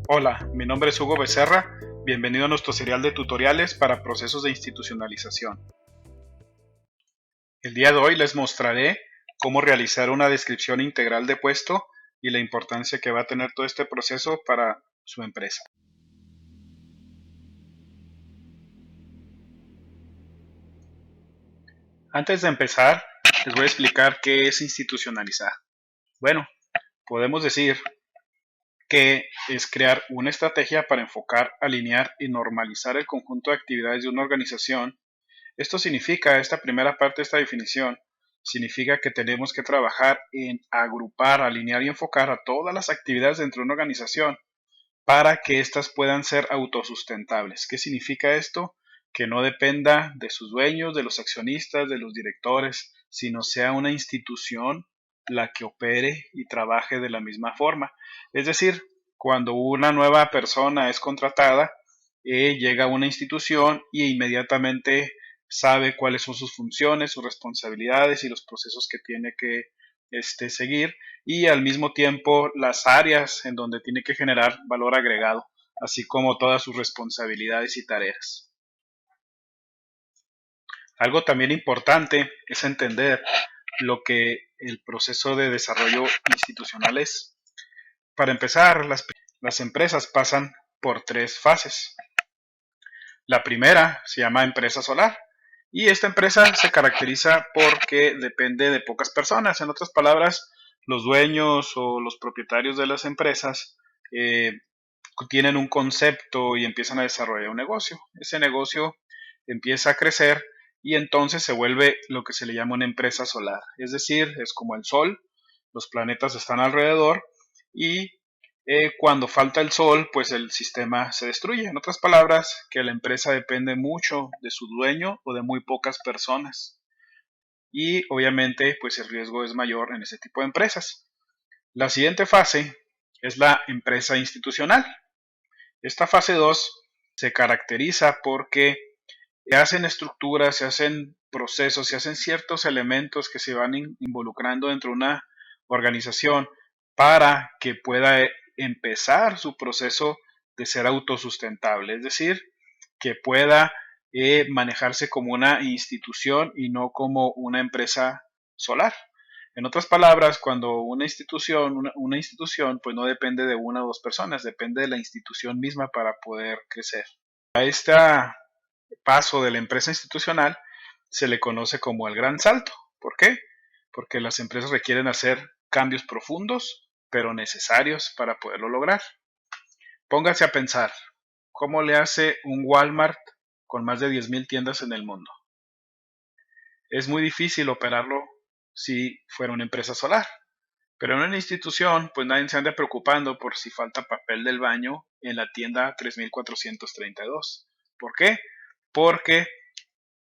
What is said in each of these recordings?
Hola, mi nombre es Hugo Becerra, bienvenido a nuestro serial de tutoriales para procesos de institucionalización. El día de hoy les mostraré cómo realizar una descripción integral de puesto y la importancia que va a tener todo este proceso para su empresa. Antes de empezar, les voy a explicar qué es institucionalizar. Bueno, podemos decir que es crear una estrategia para enfocar, alinear y normalizar el conjunto de actividades de una organización. Esto significa, esta primera parte de esta definición, significa que tenemos que trabajar en agrupar, alinear y enfocar a todas las actividades dentro de una organización para que éstas puedan ser autosustentables. ¿Qué significa esto? Que no dependa de sus dueños, de los accionistas, de los directores, sino sea una institución la que opere y trabaje de la misma forma. Es decir, cuando una nueva persona es contratada, llega a una institución y inmediatamente sabe cuáles son sus funciones, sus responsabilidades y los procesos que tiene que seguir, y al mismo tiempo las áreas en donde tiene que generar valor agregado, así como todas sus responsabilidades y tareas. Algo también importante es entender lo que el proceso de desarrollo institucional es. Para empezar, las empresas pasan por tres fases. La primera se llama empresa solar y esta empresa se caracteriza porque depende de pocas personas. En otras palabras, los dueños o los propietarios de las empresas eh, tienen un concepto y empiezan a desarrollar un negocio. Ese negocio empieza a crecer y entonces se vuelve lo que se le llama una empresa solar. Es decir, es como el sol, los planetas están alrededor y cuando falta el sol, pues el sistema se destruye. En otras palabras, que la empresa depende mucho de su dueño o de muy pocas personas. Y obviamente, pues el riesgo es mayor en ese tipo de empresas. La siguiente fase es la empresa institucional. Esta fase 2 se caracteriza porque se hacen estructuras, se hacen procesos, se hacen ciertos elementos que se van involucrando dentro de una organización para que pueda empezar su proceso de ser autosustentable, es decir, que pueda manejarse como una institución y no como una empresa solar. En otras palabras, cuando una institución, pues no depende de una o dos personas, depende de la institución misma para poder crecer. A este paso de la empresa institucional se le conoce como el gran salto. ¿Por qué? Porque las empresas requieren hacer cambios profundos, pero necesarios para poderlo lograr. Póngase a pensar, ¿cómo le hace un Walmart con más de 10,000 tiendas en el mundo? Es muy difícil operarlo si fuera una empresa solar. Pero en una institución, pues nadie se anda preocupando por si falta papel del baño en la tienda 3432. ¿Por qué? Porque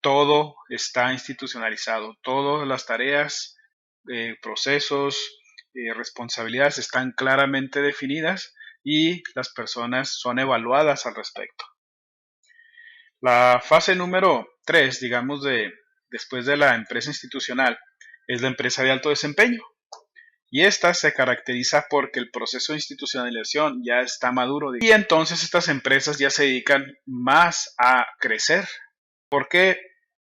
todo está institucionalizado, todas las tareas, procesos, responsabilidades están claramente definidas y las personas son evaluadas al respecto. La fase número 3, digamos, después de la empresa institucional, es la empresa de alto desempeño. Y esta se caracteriza porque el proceso de institucionalización ya está maduro y entonces estas empresas ya se dedican más a crecer. ¿Por qué?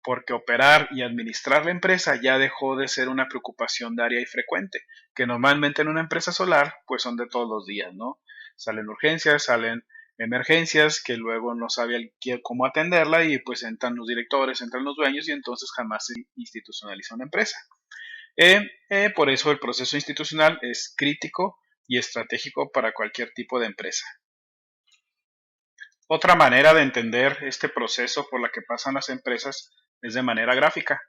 Porque operar y administrar la empresa ya dejó de ser una preocupación diaria y frecuente, que normalmente en una empresa solar pues son de todos los días, ¿no? Salen urgencias, salen emergencias que luego no sabe cómo atenderla y pues entran los directores, entran los dueños y entonces jamás se institucionaliza una empresa. Por eso el proceso institucional es crítico y estratégico para cualquier tipo de empresa. Otra manera de entender este proceso por la que pasan las empresas es de manera gráfica.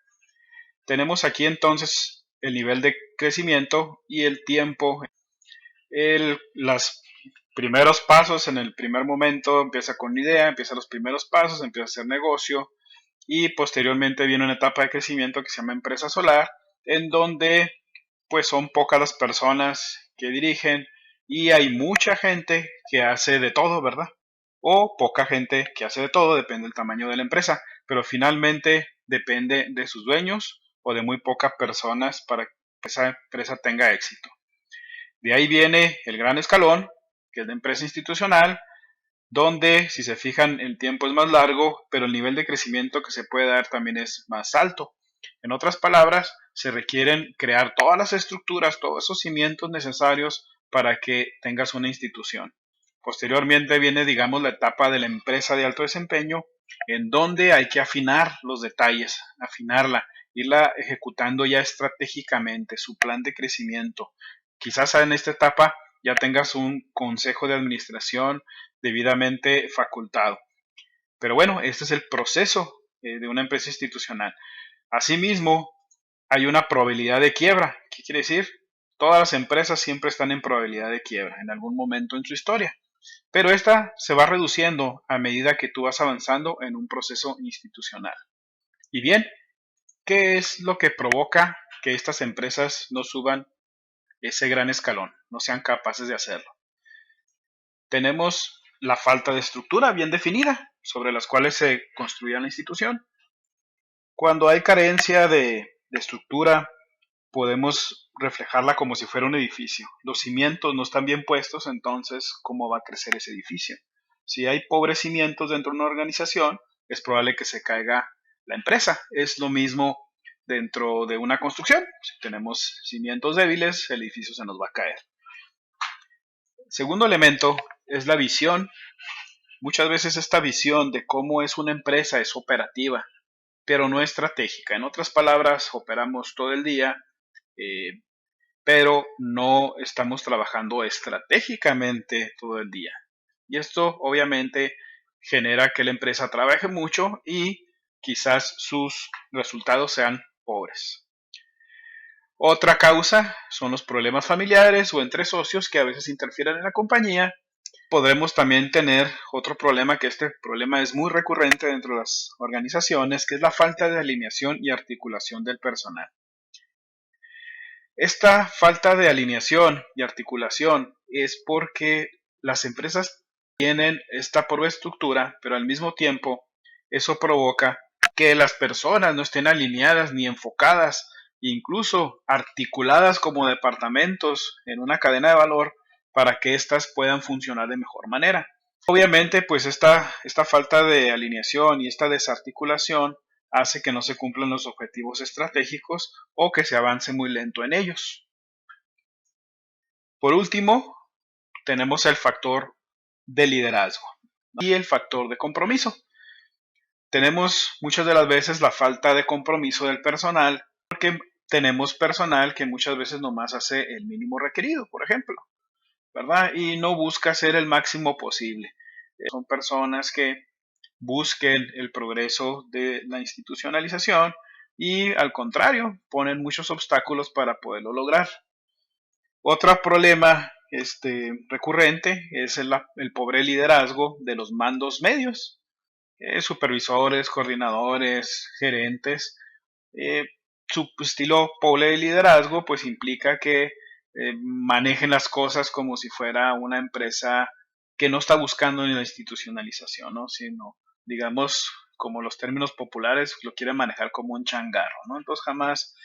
Tenemos aquí entonces el nivel de crecimiento y el tiempo. Los primeros pasos en el primer momento empieza con una idea, empieza los primeros pasos, empieza a hacer negocio y posteriormente viene una etapa de crecimiento que se llama empresa solar, en donde pues son pocas las personas que dirigen y hay mucha gente que hace de todo, ¿verdad? O poca gente que hace de todo, depende del tamaño de la empresa, pero finalmente depende de sus dueños o de muy pocas personas para que esa empresa tenga éxito. De ahí viene el gran escalón, que es la empresa institucional, donde si se fijan el tiempo es más largo, pero el nivel de crecimiento que se puede dar también es más alto. En otras palabras, se requieren crear todas las estructuras, todos esos cimientos necesarios para que tengas una institución. Posteriormente viene, digamos, la etapa de la empresa de alto desempeño, en donde hay que afinar los detalles, afinarla, irla ejecutando ya estratégicamente, su plan de crecimiento. Quizás en esta etapa ya tengas un consejo de administración debidamente facultado. Pero bueno, este es el proceso de una empresa institucional. Asimismo, hay una probabilidad de quiebra. ¿Qué quiere decir? Todas las empresas siempre están en probabilidad de quiebra en algún momento en su historia. Pero esta se va reduciendo a medida que tú vas avanzando en un proceso institucional. Y bien, ¿qué es lo que provoca que estas empresas no suban ese gran escalón, no sean capaces de hacerlo? Tenemos la falta de estructura bien definida sobre las cuales se construía la institución. Cuando hay carencia de estructura, podemos reflejarla como si fuera un edificio. Los cimientos no están bien puestos, entonces, ¿cómo va a crecer ese edificio? Si hay pobres cimientos dentro de una organización, es probable que se caiga la empresa. Es lo mismo dentro de una construcción. Si tenemos cimientos débiles, el edificio se nos va a caer. Segundo elemento es la visión. Muchas veces esta visión de cómo es una empresa es operativa, pero no estratégica. En otras palabras, operamos todo el día, eh, pero no estamos trabajando estratégicamente todo el día. Y esto obviamente genera que la empresa trabaje mucho y quizás sus resultados sean pobres. Otra causa son los problemas familiares o entre socios que a veces interfieren en la compañía. Podremos también tener otro problema, que este problema es muy recurrente dentro de las organizaciones, que es la falta de alineación y articulación del personal. Esta falta de alineación y articulación es porque las empresas tienen esta estructura, pero al mismo tiempo eso provoca que las personas no estén alineadas ni enfocadas, incluso articuladas como departamentos en una cadena de valor para que éstas puedan funcionar de mejor manera. Obviamente, pues esta falta de alineación y esta desarticulación hace que no se cumplan los objetivos estratégicos o que se avance muy lento en ellos. Por último, tenemos el factor de liderazgo y el factor de compromiso. Tenemos muchas de las veces la falta de compromiso del personal porque tenemos personal que muchas veces nomás hace el mínimo requerido, por ejemplo, ¿verdad? Y no busca hacer el máximo posible. Son personas que busquen el progreso de la institucionalización y al contrario, ponen muchos obstáculos para poderlo lograr. Otro problema recurrente es el pobre liderazgo de los mandos medios, supervisores, coordinadores, gerentes. Eh, su estilo pobre de liderazgo pues implica que manejen las cosas como si fuera una empresa que no está buscando ni la institucionalización, ¿no? Sino, digamos, como los términos populares, lo quieren manejar como un changarro, ¿no? Entonces jamás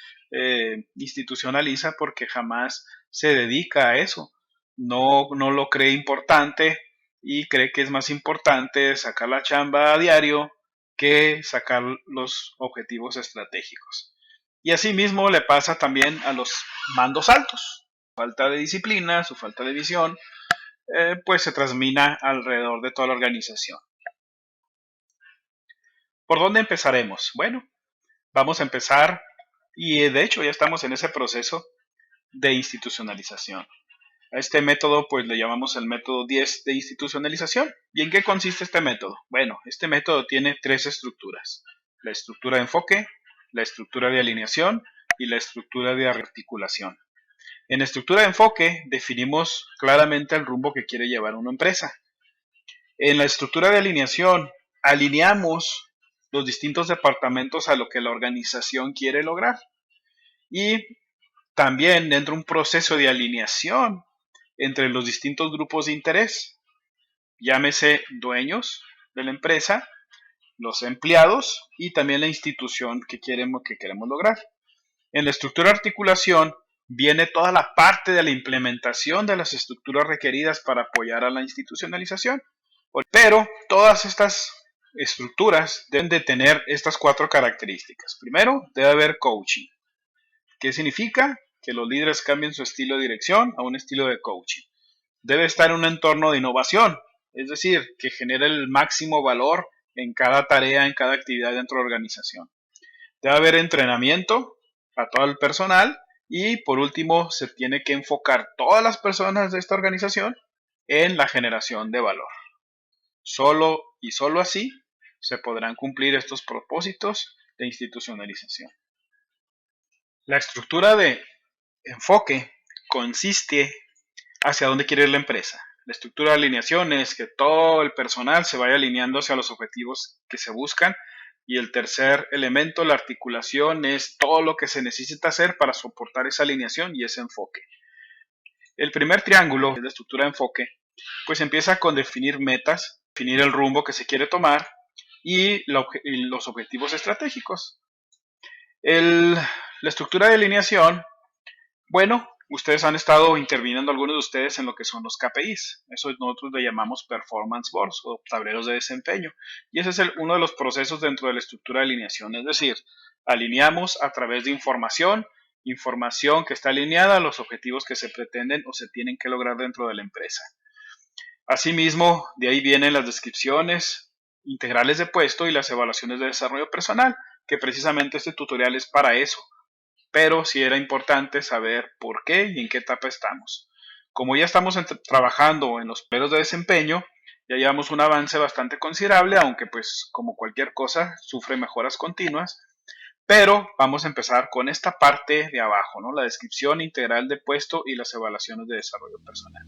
institucionaliza porque jamás se dedica a eso. No lo cree importante y cree que es más importante sacar la chamba a diario que sacar los objetivos estratégicos. Y asimismo le pasa también a los mandos altos. Su falta de disciplina, su falta de visión, pues se transmina alrededor de toda la organización. ¿Por dónde empezaremos? Bueno, vamos a empezar, y de hecho ya estamos en ese proceso de institucionalización. A este método pues le llamamos el método 10 de institucionalización. ¿Y en qué consiste este método? Bueno, este método tiene tres estructuras: la estructura de enfoque, la estructura de alineación y la estructura de articulación. En la estructura de enfoque definimos claramente el rumbo que quiere llevar una empresa. En la estructura de alineación alineamos los distintos departamentos a lo que la organización quiere lograr. Y también dentro de un proceso de alineación entre los distintos grupos de interés, llámese dueños de la empresa, los empleados y también la institución que queremos lograr. En la estructura de articulación viene toda la parte de la implementación de las estructuras requeridas para apoyar a la institucionalización. Pero todas estas estructuras deben de tener estas 4 características. Primero, debe haber coaching. ¿Qué significa? Que los líderes cambien su estilo de dirección a un estilo de coaching. Debe estar en un entorno de innovación, es decir, que genere el máximo valor en cada tarea, en cada actividad dentro de la organización. Debe haber entrenamiento a todo el personal y por último se tiene que enfocar todas las personas de esta organización en la generación de valor. Solo y solo así se podrán cumplir estos propósitos de institucionalización. La estructura de enfoque consiste hacia dónde quiere ir la empresa. La estructura de alineación es que todo el personal se vaya alineando hacia los objetivos que se buscan. Y el tercer elemento, la articulación, es todo lo que se necesita hacer para soportar esa alineación y ese enfoque. El primer triángulo de la estructura de enfoque, pues empieza con definir metas, definir el rumbo que se quiere tomar y los objetivos estratégicos. La estructura de alineación, bueno, ustedes han estado interviniendo algunos de ustedes en lo que son los KPIs. Eso nosotros le llamamos performance boards o tableros de desempeño. Y ese es uno de los procesos dentro de la estructura de alineación. Es decir, alineamos a través de información que está alineada a los objetivos que se pretenden o se tienen que lograr dentro de la empresa. Asimismo, de ahí vienen las descripciones integrales de puesto y las evaluaciones de desarrollo personal, que precisamente este tutorial es para eso. Pero sí era importante saber por qué y en qué etapa estamos. Como ya estamos trabajando en los periodos de desempeño, ya llevamos un avance bastante considerable, aunque pues como cualquier cosa sufre mejoras continuas. Pero vamos a empezar con esta parte de abajo, ¿no? La descripción integral de puesto y las evaluaciones de desarrollo personal.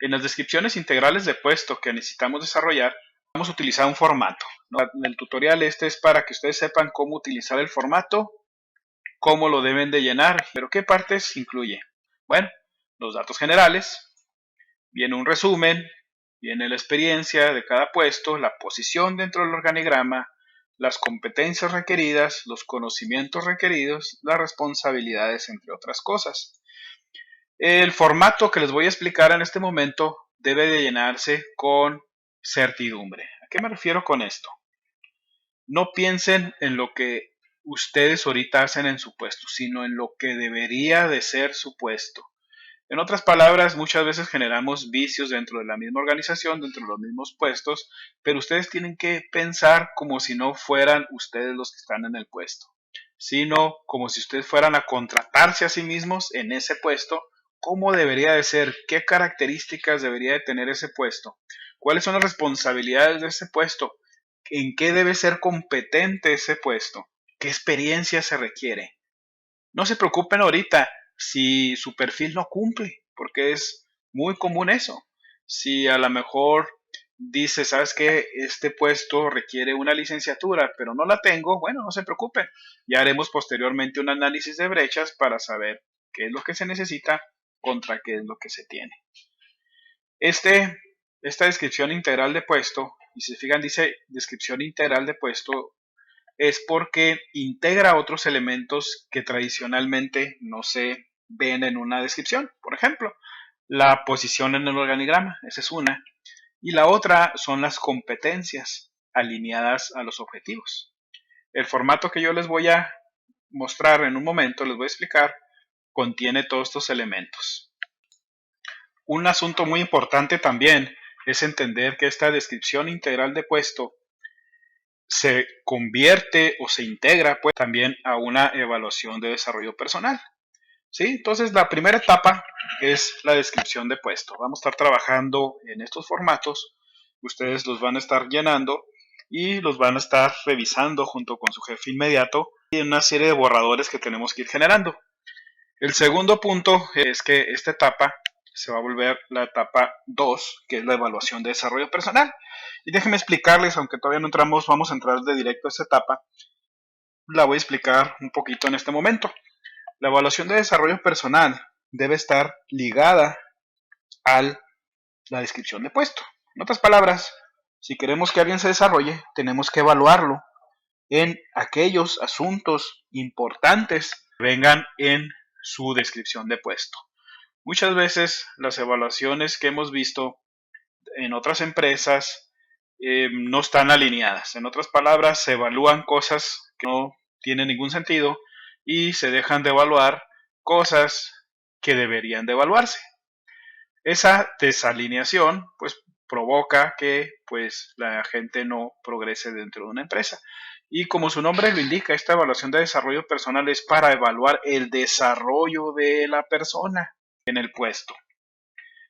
En las descripciones integrales de puesto que necesitamos desarrollar, vamos a utilizar un formato, ¿no? El tutorial este es para que ustedes sepan cómo utilizar el formato, cómo lo deben de llenar, pero qué partes incluye. Bueno, los datos generales, viene un resumen, viene la experiencia de cada puesto, la posición dentro del organigrama, las competencias requeridas, los conocimientos requeridos, las responsabilidades, entre otras cosas. El formato que les voy a explicar en este momento debe de llenarse con certidumbre. ¿A qué me refiero con esto? No piensen en lo que ustedes ahorita hacen en su puesto, sino en lo que debería de ser su puesto. En otras palabras, muchas veces generamos vicios dentro de la misma organización, dentro de los mismos puestos, pero ustedes tienen que pensar como si no fueran ustedes los que están en el puesto, sino como si ustedes fueran a contratarse a sí mismos en ese puesto. ¿Cómo debería de ser? ¿Qué características debería de tener ese puesto? ¿Cuáles son las responsabilidades de ese puesto? ¿En qué debe ser competente ese puesto? ¿Qué experiencia se requiere? No se preocupen ahorita si su perfil no cumple, porque es muy común eso. Si a lo mejor dice, sabes que este puesto requiere una licenciatura, pero no la tengo, bueno, no se preocupen. Ya haremos posteriormente un análisis de brechas para saber qué es lo que se necesita contra qué es lo que se tiene. Esta descripción integral de puesto, y si se fijan dice descripción integral de puesto, es porque integra otros elementos que tradicionalmente no se ven en una descripción. Por ejemplo, la posición en el organigrama, esa es una. Y la otra son las competencias alineadas a los objetivos. El formato que yo les voy a mostrar en un momento, les voy a explicar, contiene todos estos elementos. Un asunto muy importante también es entender que esta descripción integral de puesto se convierte o se integra pues también a una evaluación de desarrollo personal. ¿Sí? Entonces la primera etapa es la descripción de puesto. Vamos a estar trabajando en estos formatos, ustedes los van a estar llenando y los van a estar revisando junto con su jefe inmediato y una serie de borradores que tenemos que ir generando. El segundo punto es que esta etapa se va a volver la etapa 2, que es la evaluación de desarrollo personal. Y déjenme explicarles, aunque todavía no entramos, vamos a entrar de directo a esta etapa, la voy a explicar un poquito en este momento. La evaluación de desarrollo personal debe estar ligada a la descripción de puesto. En otras palabras, si queremos que alguien se desarrolle, tenemos que evaluarlo en aquellos asuntos importantes que vengan en su descripción de puesto. Muchas veces las evaluaciones que hemos visto en otras empresas no están alineadas. En otras palabras, se evalúan cosas que no tienen ningún sentido y se dejan de evaluar cosas que deberían de evaluarse. Esa desalineación pues provoca que pues la gente no progrese dentro de una empresa. Y como su nombre lo indica, esta evaluación de desarrollo personal es para evaluar el desarrollo de la persona en el puesto.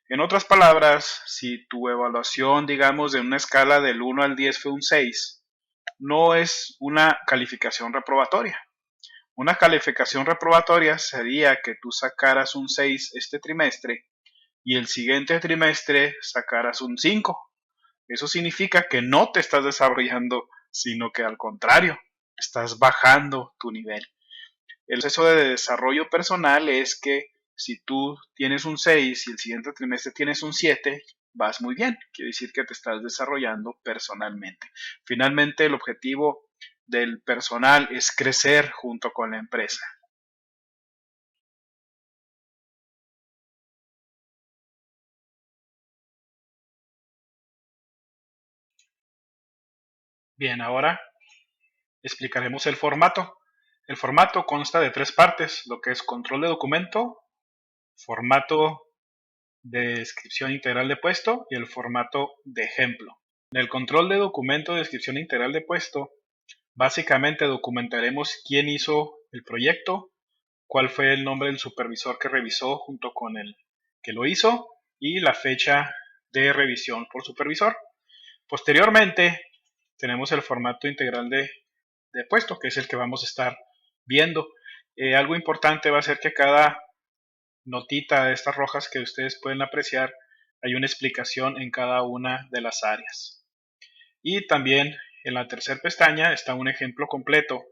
En otras palabras, si tu evaluación, digamos, de una escala del 1 al 10 fue un 6, no es una calificación reprobatoria. Una calificación reprobatoria sería que tú sacaras un 6 este trimestre y el siguiente trimestre sacaras un 5. Eso significa que no te estás desarrollando, sino que al contrario, estás bajando tu nivel. El proceso de desarrollo personal es que si tú tienes un 6 y el siguiente trimestre tienes un 7, vas muy bien. Quiere decir que te estás desarrollando personalmente. Finalmente, el objetivo del personal es crecer junto con la empresa. Bien, ahora explicaremos el formato. El formato consta de tres partes, lo que es control de documento, formato de descripción integral de puesto y el formato de ejemplo. En el control de documento de descripción integral de puesto, básicamente documentaremos quién hizo el proyecto, cuál fue el nombre del supervisor que revisó junto con el que lo hizo y la fecha de revisión por supervisor. Posteriormente, tenemos el formato integral de puesto, que es el que vamos a estar viendo. Algo importante va a ser que cada notita de estas rojas que ustedes pueden apreciar, hay una explicación en cada una de las áreas. Y también en la tercera pestaña está un ejemplo completo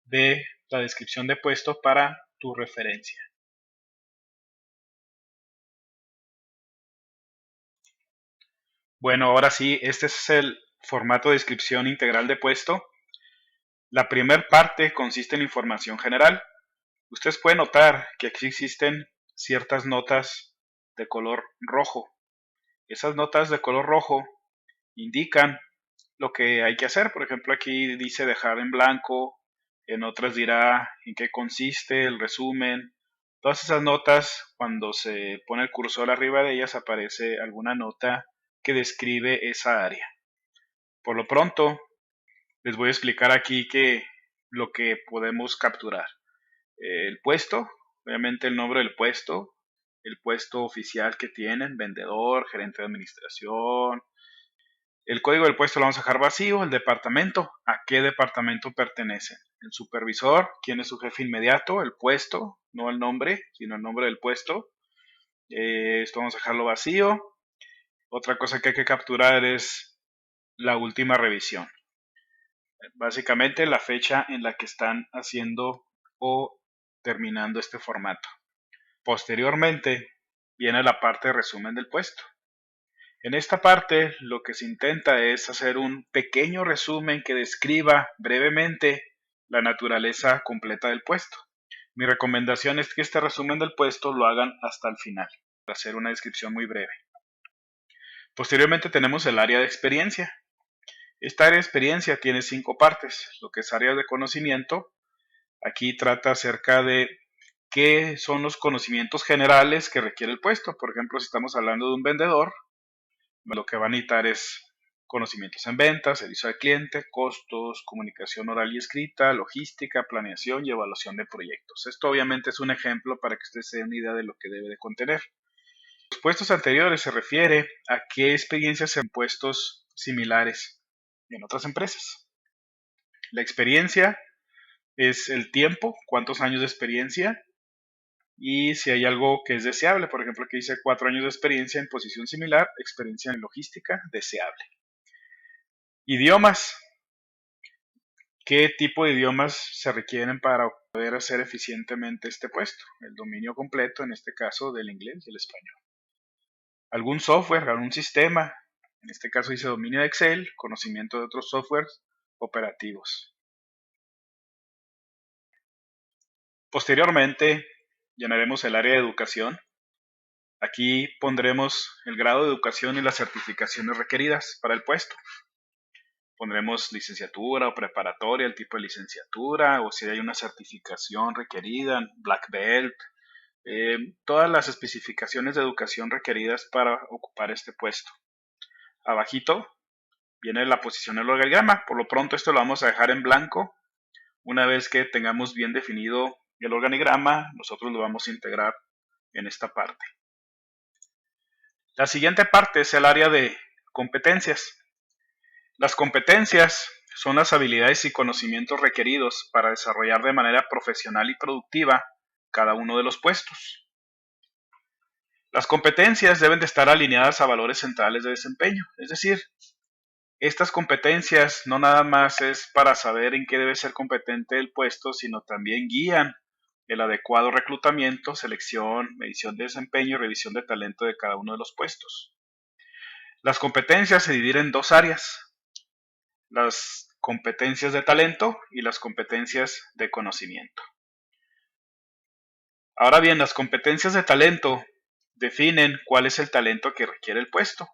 de la descripción de puesto para tu referencia. Bueno, ahora sí, este es el formato de descripción integral de puesto. La primera parte consiste en información general. Ustedes pueden notar que aquí existen ciertas notas de color rojo. Esas notas de color rojo indican lo que hay que hacer. Por ejemplo, aquí dice dejar en blanco, en otras dirá en qué consiste el resumen. Todas esas notas, cuando se pone el cursor arriba de ellas, aparece alguna nota que describe esa área. Por lo pronto, les voy a explicar aquí lo que podemos capturar. El puesto, obviamente el nombre del puesto, el puesto oficial que tienen, vendedor, gerente de administración. El código del puesto lo vamos a dejar vacío. El departamento, ¿a qué departamento pertenece? El supervisor, quién es su jefe inmediato, el puesto, no el nombre, sino el nombre del puesto. Esto vamos a dejarlo vacío. Otra cosa que hay que capturar es la última revisión. Básicamente la fecha en la que están haciendo o terminando este formato. Posteriormente viene la parte de resumen del puesto. En esta parte lo que se intenta es hacer un pequeño resumen que describa brevemente la naturaleza completa del puesto. Mi recomendación es que este resumen del puesto lo hagan hasta el final, para hacer una descripción muy breve. Posteriormente tenemos el área de experiencia. Esta área de experiencia tiene 5 partes, lo que es área de conocimiento. Aquí trata acerca de qué son los conocimientos generales que requiere el puesto. Por ejemplo, si estamos hablando de un vendedor, lo que va a necesitar es conocimientos en ventas, servicio al cliente, costos, comunicación oral y escrita, logística, planeación y evaluación de proyectos. Esto obviamente es un ejemplo para que usted se dé una idea de lo que debe de contener. Los puestos anteriores se refiere a qué experiencias en puestos similares en otras empresas. La experiencia es el tiempo, cuántos años de experiencia y si hay algo que es deseable. Por ejemplo, aquí dice 4 años de experiencia en posición similar, experiencia en logística, deseable. Idiomas. ¿Qué tipo de idiomas se requieren para poder hacer eficientemente este puesto? El dominio completo, en este caso, del inglés y el español. Algún software, algún sistema, en este caso dice dominio de Excel, conocimiento de otros softwares operativos. Posteriormente, llenaremos el área de educación. Aquí pondremos el grado de educación y las certificaciones requeridas para el puesto. Pondremos licenciatura o preparatoria, el tipo de licenciatura, o si hay una certificación requerida, Black Belt, todas las especificaciones de educación requeridas para ocupar este puesto. Abajito viene la posición del organigrama. Por lo pronto esto lo vamos a dejar en blanco. Una vez que tengamos bien definido el organigrama, nosotros lo vamos a integrar en esta parte. La siguiente parte es el área de competencias. Las competencias son las habilidades y conocimientos requeridos para desarrollar de manera profesional y productiva cada uno de los puestos. Las competencias deben de estar alineadas a valores centrales de desempeño, es decir, estas competencias no nada más es para saber en qué debe ser competente el puesto, sino también guían el adecuado reclutamiento, selección, medición de desempeño y revisión de talento de cada uno de los puestos. Las competencias se dividen en dos áreas: las competencias de talento y las competencias de conocimiento. Ahora bien, las competencias de talento definen cuál es el talento que requiere el puesto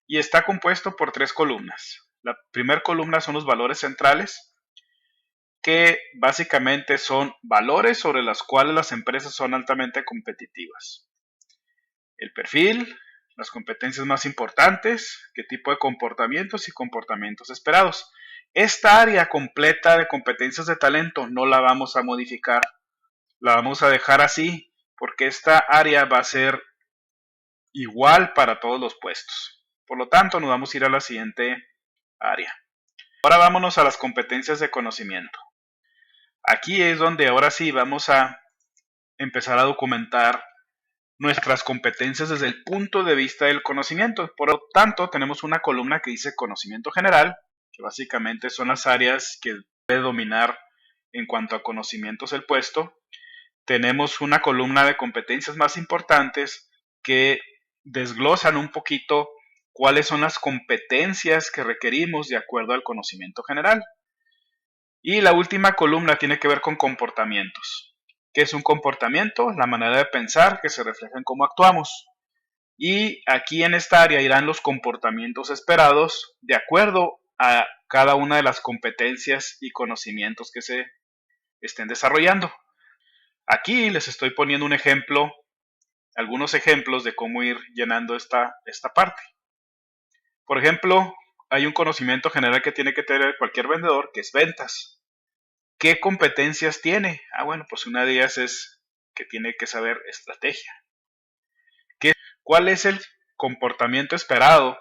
y está compuesto por tres columnas. La primera columna son los valores centrales, que básicamente son valores sobre los cuales las empresas son altamente competitivas. El perfil, las competencias más importantes, qué tipo de comportamientos y comportamientos esperados. Esta área completa de competencias de talento no la vamos a modificar, la vamos a dejar así, porque esta área va a ser igual para todos los puestos. Por lo tanto, nos vamos a ir a la siguiente área. Ahora vámonos a las competencias de conocimiento. Aquí es donde ahora sí vamos a empezar a documentar nuestras competencias desde el punto de vista del conocimiento. Por lo tanto, tenemos una columna que dice conocimiento general, que básicamente son las áreas que debe dominar en cuanto a conocimientos el puesto. Tenemos una columna de competencias más importantes que desglosan un poquito cuáles son las competencias que requerimos de acuerdo al conocimiento general. Y la última columna tiene que ver con comportamientos. ¿Qué es un comportamiento? La manera de pensar que se refleja en cómo actuamos. Y aquí en esta área irán los comportamientos esperados de acuerdo a cada una de las competencias y conocimientos que se estén desarrollando. Aquí les estoy poniendo un ejemplo, algunos ejemplos de cómo ir llenando esta parte. Por ejemplo, hay un conocimiento general que tiene que tener cualquier vendedor, que es ventas. ¿Qué competencias tiene? Bueno, pues una de ellas es que tiene que saber estrategia. ¿Cuál es el comportamiento esperado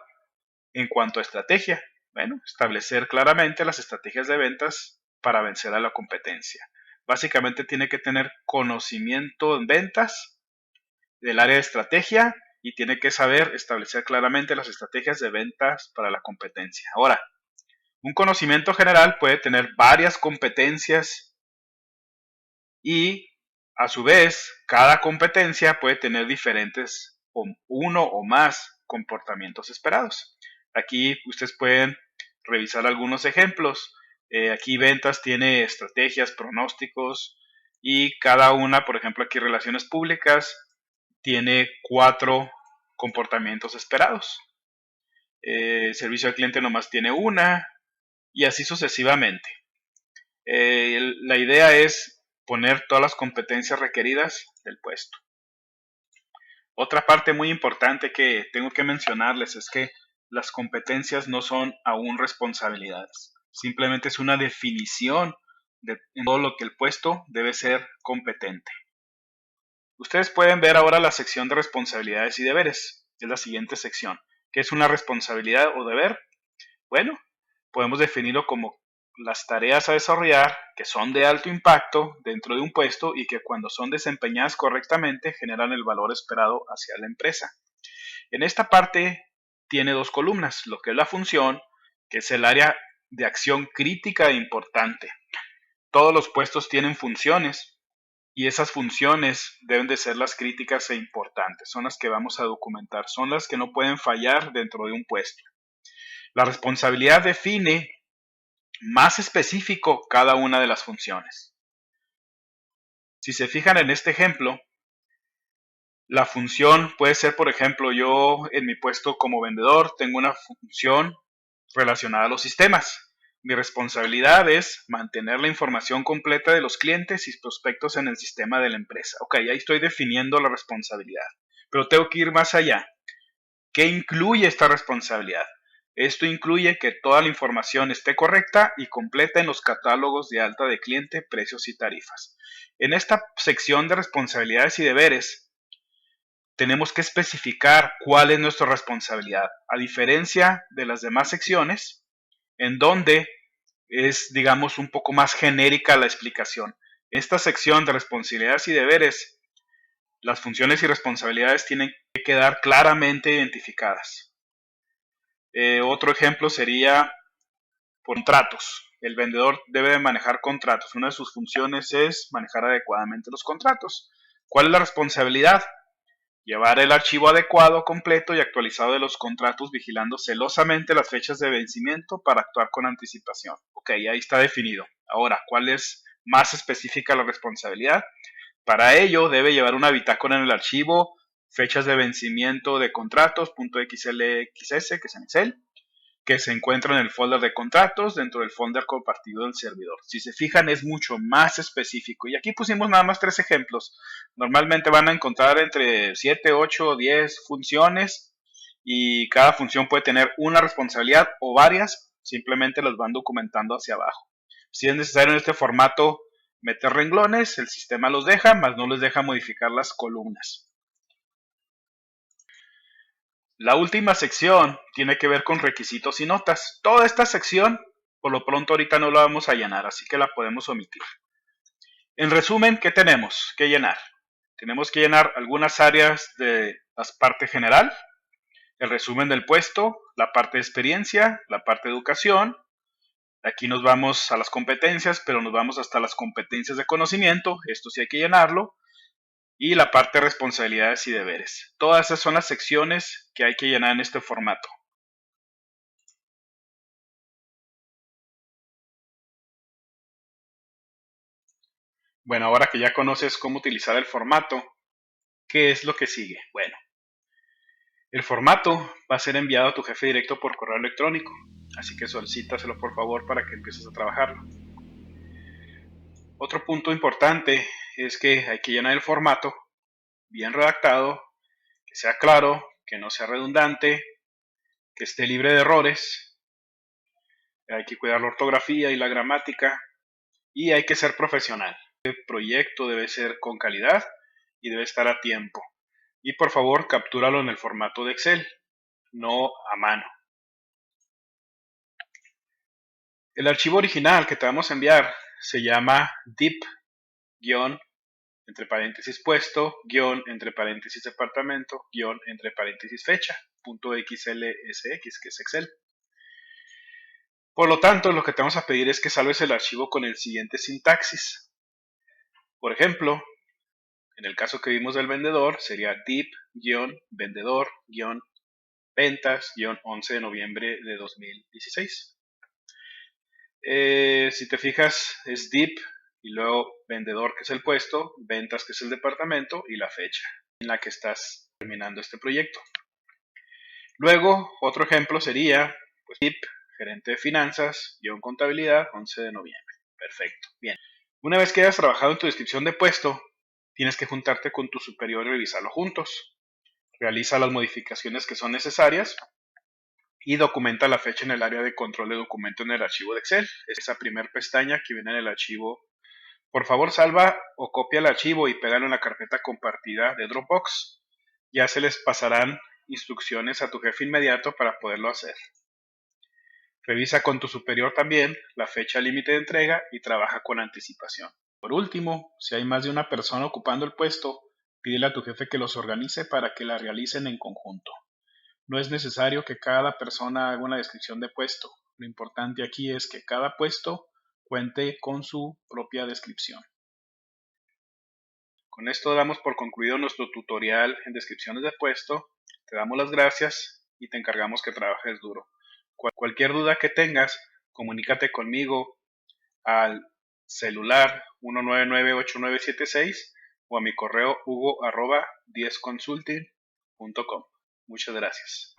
en cuanto a estrategia? Bueno, establecer claramente las estrategias de ventas para vencer a la competencia. Básicamente tiene que tener conocimiento en ventas del área de estrategia y tiene que saber establecer claramente las estrategias de ventas para la competencia. Ahora, un conocimiento general puede tener varias competencias y a su vez cada competencia puede tener diferentes uno o más comportamientos esperados. Aquí ustedes pueden revisar algunos ejemplos. Aquí ventas tiene estrategias, pronósticos y cada una, por ejemplo aquí relaciones públicas, tiene 4 comportamientos esperados. Servicio al cliente nomás tiene una y así sucesivamente. La idea es poner todas las competencias requeridas del puesto. Otra parte muy importante que tengo que mencionarles es que las competencias no son aún responsabilidades. Simplemente es una definición de todo lo que el puesto debe ser competente. Ustedes pueden ver ahora la sección de responsabilidades y deberes. Es la siguiente sección. ¿Qué es una responsabilidad o deber? Bueno, podemos definirlo como las tareas a desarrollar que son de alto impacto dentro de un puesto y que cuando son desempeñadas correctamente generan el valor esperado hacia la empresa. En esta parte tiene dos columnas, lo que es la función, que es el área de acción crítica e importante. Todos los puestos tienen funciones y esas funciones deben de ser las críticas e importantes, son las que vamos a documentar, son las que no pueden fallar dentro de un puesto. La responsabilidad define más específico cada una de las funciones. Si se fijan en este ejemplo, la función puede ser, por ejemplo, yo en mi puesto como vendedor tengo una función relacionada a los sistemas. Mi responsabilidad es mantener la información completa de los clientes y prospectos en el sistema de la empresa. Ok, ahí estoy definiendo la responsabilidad, pero tengo que ir más allá. ¿Qué incluye esta responsabilidad? Esto incluye que toda la información esté correcta y completa en los catálogos de alta de cliente, precios y tarifas. En esta sección de responsabilidades y deberes, tenemos que especificar cuál es nuestra responsabilidad, a diferencia de las demás secciones, en donde es, digamos, un poco más genérica la explicación. En esta sección de responsabilidades y deberes, las funciones y responsabilidades tienen que quedar claramente identificadas. Otro ejemplo sería contratos. El vendedor debe de manejar contratos. Una de sus funciones es manejar adecuadamente los contratos. ¿Cuál es la responsabilidad? Llevar el archivo adecuado, completo y actualizado de los contratos, vigilando celosamente las fechas de vencimiento para actuar con anticipación. Ok, ahí está definido. Ahora, ¿cuál es más específica la responsabilidad? Para ello, debe llevar una bitácora en el archivo, fechas de vencimiento de contratos, .xlxs, que es en Excel, que se encuentra en el folder de contratos dentro del folder compartido del servidor. Si se fijan, es mucho más específico. Y aquí pusimos nada más 3 ejemplos. Normalmente van a encontrar entre 7, 8 o 10 funciones y cada función puede tener una responsabilidad o varias. Simplemente las van documentando hacia abajo. Si es necesario en este formato meter renglones, el sistema los deja, mas no les deja modificar las columnas. La última sección tiene que ver con requisitos y notas. Toda esta sección, por lo pronto ahorita no la vamos a llenar, así que la podemos omitir. En resumen, ¿qué tenemos que llenar? Tenemos que llenar algunas áreas de la parte general, el resumen del puesto, la parte de experiencia, la parte de educación. Aquí nos vamos a las competencias, pero nos vamos hasta las competencias de conocimiento. Esto sí hay que llenarlo. Y la parte de responsabilidades y deberes. Todas esas son las secciones que hay que llenar en este formato. Bueno, ahora que ya conoces cómo utilizar el formato, ¿qué es lo que sigue? Bueno, el formato va a ser enviado a tu jefe directo por correo electrónico, así que solicítaselo por favor para que empieces a trabajarlo. Otro punto importante es que hay que llenar el formato bien redactado, que sea claro, que no sea redundante, que esté libre de errores. Hay que cuidar la ortografía y la gramática y hay que ser profesional. El proyecto debe ser con calidad y debe estar a tiempo. Y por favor, captúralo en el formato de Excel, no a mano. El archivo original que te vamos a enviar se llama dip- entre paréntesis puesto, entre paréntesis departamento, entre paréntesis fecha, .xlsx, que es Excel. Por lo tanto, lo que te vamos a pedir es que salves el archivo con el siguiente sintaxis. Por ejemplo, en el caso que vimos del vendedor, sería dip-vendedor-ventas-11 de noviembre de 2016. Si te fijas, es dip y luego vendedor, que es el puesto, ventas, que es el departamento, y la fecha en la que estás terminando este proyecto. Luego, otro ejemplo sería pues, dip, gerente de finanzas, contabilidad, 11 de noviembre. Perfecto, bien. Una vez que hayas trabajado en tu descripción de puesto, tienes que juntarte con tu superior y revisarlo juntos. Realiza las modificaciones que son necesarias y documenta la fecha en el área de control de documento en el archivo de Excel. Es esa primera pestaña que viene en el archivo. Por favor, salva o copia el archivo y pégalo en la carpeta compartida de Dropbox. Ya se les pasarán instrucciones a tu jefe inmediato para poderlo hacer. Revisa con tu superior también la fecha límite de entrega y trabaja con anticipación. Por último, si hay más de una persona ocupando el puesto, pídele a tu jefe que los organice para que la realicen en conjunto. No es necesario que cada persona haga una descripción de puesto. Lo importante aquí es que cada puesto cuente con su propia descripción. Con esto damos por concluido nuestro tutorial en descripciones de puesto. Te damos las gracias y te encargamos que trabajes duro. Cualquier duda que tengas, comunícate conmigo al celular 1998976 o a mi correo hugo@10consulting.com. Muchas gracias.